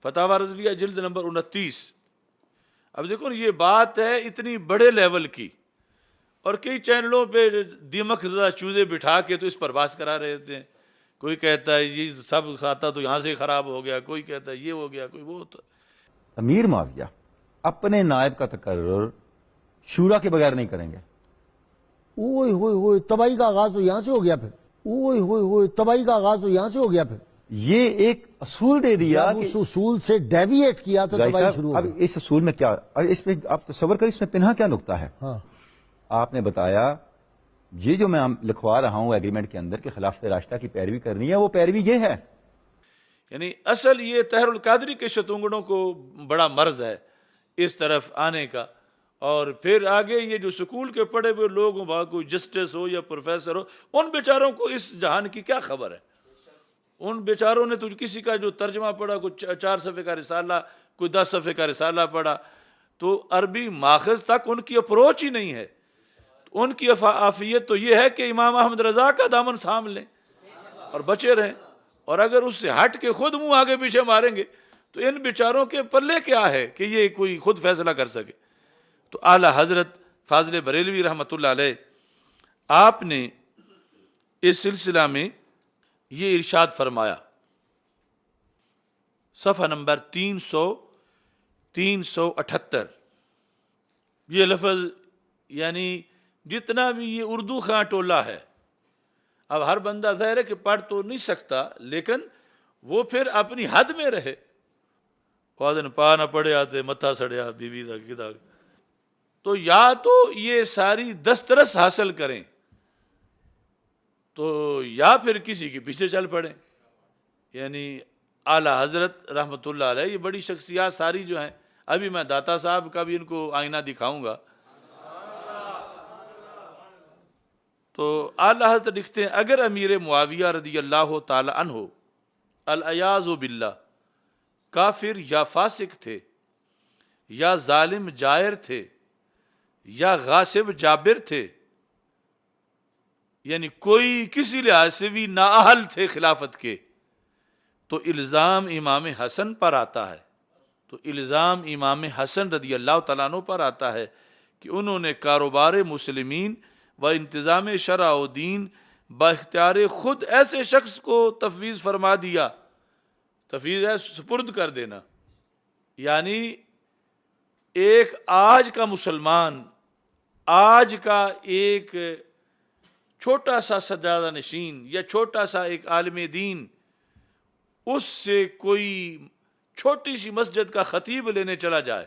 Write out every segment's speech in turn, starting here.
فتاوی رضویہ جلد نمبر 29۔ اب دیکھو یہ بات ہے اتنی بڑے لیول کی، اور کئی چینلوں پہ دیمک زدہ چوزے بٹھا کے تو اس پر بحث کرا رہے تھے۔ کوئی کہتا ہے یہ سب کھاتا تو یہاں سے خراب ہو گیا، کوئی کہتا ہے یہ ہو گیا، کوئی وہ ہوتا۔ امیر معاویہ اپنے نائب کا تقرر شورا کے بغیر نہیں کریں گے۔ اوئے ہوئے ہوئے، تباہی کا آغاز تو یہاں سے ہو گیا پھر۔ اوئے ہوئے ہوئے، تباہی کا آغاز تو یہاں سے ہو گیا پھر۔ یہ ایک اصول دے دیا جب اس اصول سے ڈیویٹ کیا تو رائے تباہی صاحب، شروع ہو اب گئی۔ اس اصول میں کیا، اس میں آپ تصور کریں اس میں پنہا کیا نکتہ ہے۔ ہاں، آپ نے بتایا یہ جو میں لکھوا رہا ہوں ایگریمنٹ کے اندر کہ خلافت راشدہ کی پیروی کرنی ہے، وہ پیروی یہ ہے۔ یعنی اصل یہ طاہر القادری کے شتونگڑوں کو بڑا مرض ہے اس طرف آنے کا، اور پھر آگے یہ جو سکول کے پڑھے ہوئے لوگ ہوں، وہاں کوئی جسٹس ہو یا پروفیسر ہو، ان بیچاروں کو اس جہان کی کیا خبر ہے؟ ان بیچاروں نے تو کسی کا جو ترجمہ پڑھا، کوئی 4 صفحے کا رسالہ، کوئی 10 صفحے کا رسالہ پڑھا، تو عربی ماخذ تک ان کی اپروچ ہی نہیں ہے۔ ان کی عافیت تو یہ ہے کہ امام احمد رضا کا دامن سام لیں اور بچے رہیں، اور اگر اس سے ہٹ کے خود منہ آگے پیچھے ماریں گے تو ان بیچاروں کے پلے کیا ہے کہ یہ کوئی خود فیصلہ کر سکے۔ تو اعلیٰ حضرت فاضل بریلوی رحمۃ اللہ علیہ آپ نے اس سلسلہ میں یہ ارشاد فرمایا، صفحہ نمبر 378، یہ لفظ یعنی جتنا بھی یہ اردو خاں ٹولہ ہے، اب ہر بندہ ظاہر ہے کہ پڑھ تو نہیں سکتا، لیکن وہ پھر اپنی حد میں رہے۔ دن پا نہ پڑے آتے متھا سڑیا بیوی دا کدا، تو یا تو یہ ساری دسترس حاصل کریں تو یا پھر کسی کے پیچھے چل پڑیں۔ یعنی اعلیٰ حضرت رحمۃ اللہ علیہ، یہ بڑی شخصیات ساری جو ہیں، ابھی میں داتا صاحب کا بھی ان کو آئینہ دکھاؤں گا، تو اعلیٰ حضرت لکھتے ہیں اگر امیر معاویہ رضی اللہ تعالی عنہ العیاذ باللہ کافر یا فاسق تھے، یا ظالم جائر تھے، یا غاصب جابر تھے، یعنی کوئی کسی لحاظ سے بھی نااہل تھے خلافت کے، تو الزام امام حسن پر آتا ہے، تو الزام امام حسن رضی اللہ تعالیٰ عنہ پر آتا ہے کہ انہوں نے کاروبار مسلمین و انتظام شرع و دین با اختیار خود ایسے شخص کو تفویض فرما دیا۔ تفویض ہے سپرد کر دینا، یعنی ایک آج کا مسلمان، آج کا ایک چھوٹا سا سجادہ نشین یا چھوٹا سا ایک عالم دین، اس سے کوئی چھوٹی سی مسجد کا خطیب لینے چلا جائے،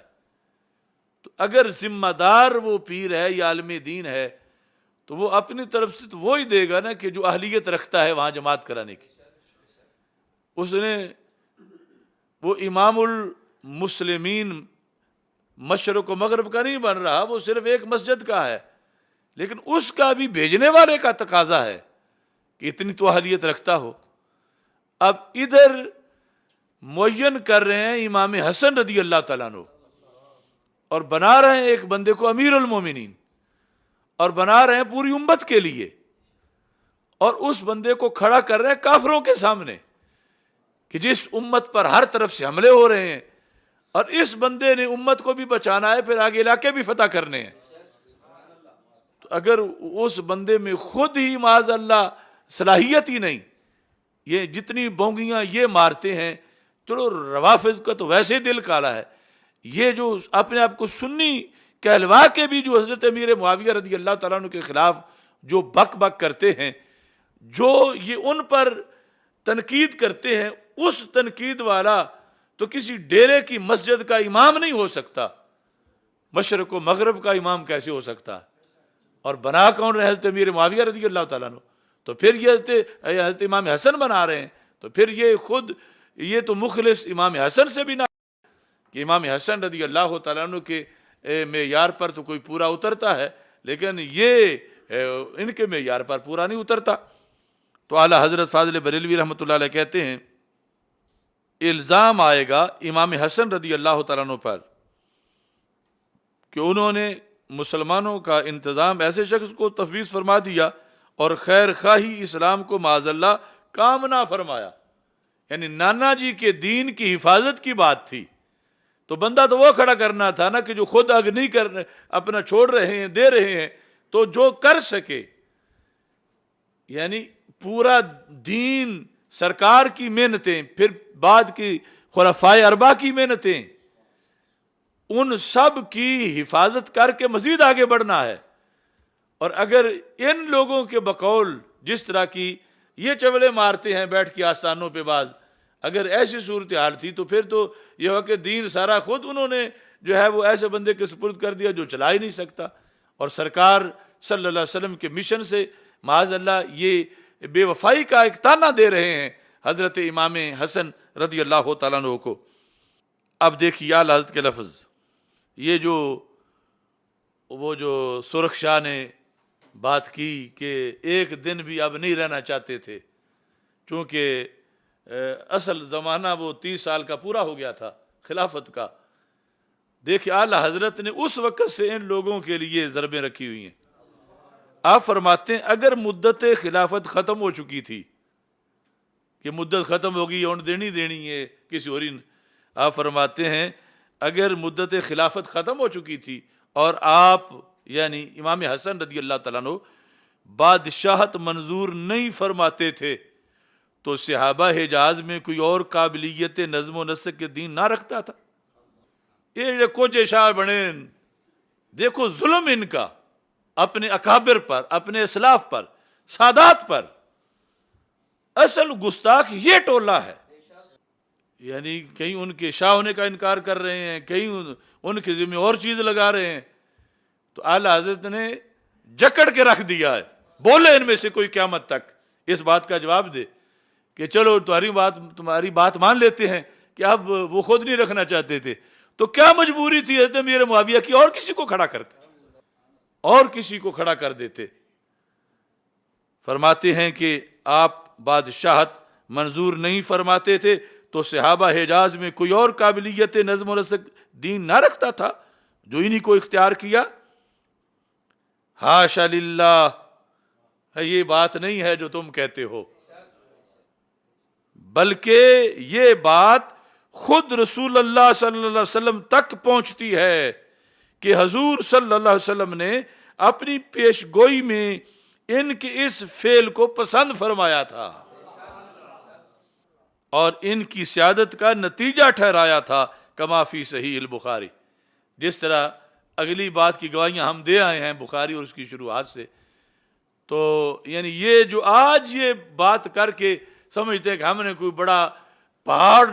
تو اگر ذمہ دار وہ پیر ہے یا عالم دین ہے تو وہ اپنی طرف سے تو وہی دے گا نا کہ جو اہلیت رکھتا ہے وہاں جماعت کرانے کی۔ اس نے وہ امام المسلمین مشرق و مغرب کا نہیں بن رہا، وہ صرف ایک مسجد کا ہے، لیکن اس کا بھی بھیجنے والے کا تقاضا ہے کہ اتنی تو اہلیت رکھتا ہو۔ اب ادھر معین کر رہے ہیں امام حسن رضی اللہ تعالیٰ عنہ، اور بنا رہے ہیں ایک بندے کو امیر المومنین، اور بنا رہے ہیں پوری امت کے لیے، اور اس بندے کو کھڑا کر رہے ہیں کافروں کے سامنے کہ جس امت پر ہر طرف سے حملے ہو رہے ہیں، اور اس بندے نے امت کو بھی بچانا ہے، پھر آگے علاقے بھی فتح کرنے ہیں۔ تو اگر اس بندے میں خود ہی معاذ اللہ صلاحیت ہی نہیں، یہ جتنی بونگیاں یہ مارتے ہیں، چلو روافظ کا تو ویسے دل کالا ہے، یہ جو اپنے آپ کو سنی کہلوا کے بھی جو حضرت امیر معاویہ رضی اللہ تعالیٰ عنہ کے خلاف جو بک بک کرتے ہیں، جو یہ ان پر تنقید کرتے ہیں، اس تنقید والا تو کسی ڈیرے کی مسجد کا امام نہیں ہو سکتا، مشرق و مغرب کا امام کیسے ہو سکتا؟ اور بنا کون رہے؟ حضرت امیر معاویہ رضی اللہ تعالیٰ عنہ۔ تو پھر یہ حضرت امام حسن بنا رہے ہیں، تو پھر یہ خود یہ تو مخلص امام حسن سے بھی نہ کہ امام حسن رضی اللہ تعالیٰ عنہ کے معیار پر تو کوئی پورا اترتا ہے، لیکن یہ ان کے معیار پر پورا نہیں اترتا۔ تو اعلیٰ حضرت فاضل بریلوی رحمۃ اللہ علیہ کہتے ہیں الزام آئے گا امام حسن رضی اللہ تعالیٰ عنہ پر کہ انہوں نے مسلمانوں کا انتظام ایسے شخص کو تفویض فرما دیا اور خیر خواہی اسلام کو معاذ اللہ کام نہ فرمایا، یعنی نانا جی کے دین کی حفاظت کی بات تھی، تو بندہ تو وہ کھڑا کرنا تھا نا کہ جو خود اگر نہیں کر اپنا چھوڑ رہے ہیں، دے رہے ہیں، تو جو کر سکے، یعنی پورا دین، سرکار کی محنتیں، پھر بعد کی خلفائے اربعہ کی محنتیں، ان سب کی حفاظت کر کے مزید آگے بڑھنا ہے۔ اور اگر ان لوگوں کے بقول جس طرح کی یہ چولے مارتے ہیں بیٹھ کے آستانوں پہ بعض، اگر ایسی صورتحال تھی تو پھر تو یہ ہو کہ دین سارا خود انہوں نے جو ہے وہ ایسے بندے کے سپرد کر دیا جو چلا ہی نہیں سکتا، اور سرکار صلی اللہ علیہ وسلم کے مشن سے معاذ اللہ یہ بے وفائی کا ایک تانا دے رہے ہیں حضرت امام حسن رضی اللہ تعالیٰ عنہ کو۔ اب دیکھیے اعلیٰ حضرت کے لفظ، یہ جو سرخ شاہ نے بات کی کہ ایک دن بھی اب نہیں رہنا چاہتے تھے، چونکہ اصل زمانہ وہ 30 سال کا پورا ہو گیا تھا خلافت کا۔ دیکھیں اعلیٰ حضرت نے اس وقت سے ان لوگوں کے لیے ضربیں رکھی ہوئی ہیں۔ آپ فرماتے ہیں اگر مدت خلافت ختم ہو چکی تھی، کہ مدت ختم ہوگی اور دینی ہے کسی اور، آپ فرماتے ہیں اگر مدت خلافت ختم ہو چکی تھی اور آپ یعنی امام حسن رضی اللہ تعالیٰ عنہ بادشاہت منظور نہیں فرماتے تھے تو صحابہ حجاز میں کوئی اور قابلیت نظم و نسق کے دین نہ رکھتا تھا؟ یہ کوچے شاہ بنے، دیکھو ظلم ان کا اپنے اکابر پر، اپنے اسلاف پر، سادات پر۔ اصل گستاخ یہ ٹولہ ہے، یعنی کہیں ان کے شاہ ہونے کا انکار کر رہے ہیں، کہیں ان کے ذمہ اور چیز لگا رہے ہیں۔ تو اعلیٰ حضرت نے جکڑ کے رکھ دیا ہے، بولے ان میں سے کوئی قیامت تک اس بات کا جواب دے کہ چلو تمہاری بات مان لیتے ہیں کہ اب وہ خود نہیں رکھنا چاہتے تھے، تو کیا مجبوری تھی حضرت امیر معاویہ کی؟ اور کسی کو کھڑا کرتے، اور کسی کو کھڑا کر دیتے۔ فرماتے ہیں کہ آپ بادشاہت منظور نہیں فرماتے تھے تو صحابہ حجاز میں کوئی اور قابلیت نظم و نسق دین نہ رکھتا تھا جو انہی کو اختیار کیا۔ حاشا للہ، یہ بات نہیں ہے جو تم کہتے ہو، بلکہ یہ بات خود رسول اللہ صلی اللہ علیہ وسلم تک پہنچتی ہے کہ حضور صلی اللہ علیہ وسلم نے اپنی پیش گوئی میں ان کے اس فعل کو پسند فرمایا تھا اور ان کی سیادت کا نتیجہ ٹھہرایا تھا، کما فی صحیح البخاری۔ جس طرح اگلی بات کی گواہیاں ہم دے آئے ہیں بخاری اور اس کی شروعات سے، تو یعنی یہ جو آج یہ بات کر کے سمجھتے ہیں کہ ہم نے کوئی بڑا پہاڑ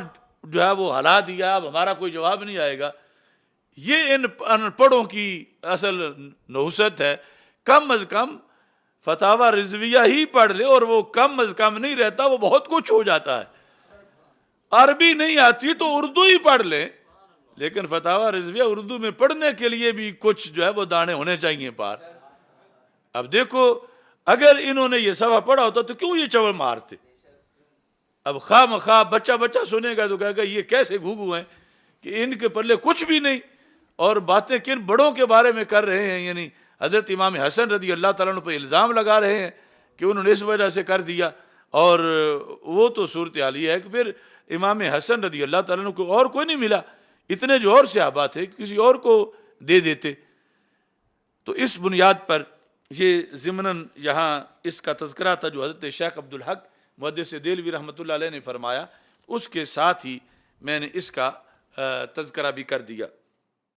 جو ہے وہ ہلا دیا، اب ہمارا کوئی جواب نہیں آئے گا، یہ ان ان پڑھوں کی اصل نحوست ہے۔ کم از کم فتاوی رضویہ ہی پڑھ لے، اور وہ کم از کم نہیں رہتا، وہ بہت کچھ ہو جاتا ہے۔ عربی نہیں آتی تو اردو ہی پڑھ لیں، لیکن فتاوی رضویہ اردو میں پڑھنے کے لیے بھی کچھ جو ہے وہ دانے ہونے چاہیے پار۔ اب دیکھو اگر انہوں نے یہ صفحہ پڑھا ہوتا تو کیوں یہ چول مارتے؟ اب خواہ مخواہ بچہ سنے گا تو کہے گا یہ کیسے گھوگو ہیں کہ ان کے پلے کچھ بھی نہیں، اور باتیں کن بڑوں کے بارے میں کر رہے ہیں، یعنی حضرت امام حسن رضی اللہ تعالیٰ عنہ پہ الزام لگا رہے ہیں کہ انہوں نے اس وجہ سے کر دیا۔ اور وہ تو صورتحال یہ ہے کہ پھر امام حسن رضی اللہ تعالیٰ عنہ کو اور کوئی نہیں ملا، اتنے جو اور صحابہ تھے کسی اور کو دے دیتے۔ تو اس بنیاد پر یہ ضمناً یہاں اس کا تذکرہ تھا جو حضرت شیخ عبدالحق محدث دہلوی رحمۃ اللہ علیہ نے فرمایا، اس کے ساتھ ہی میں نے اس کا تذکرہ بھی کر دیا۔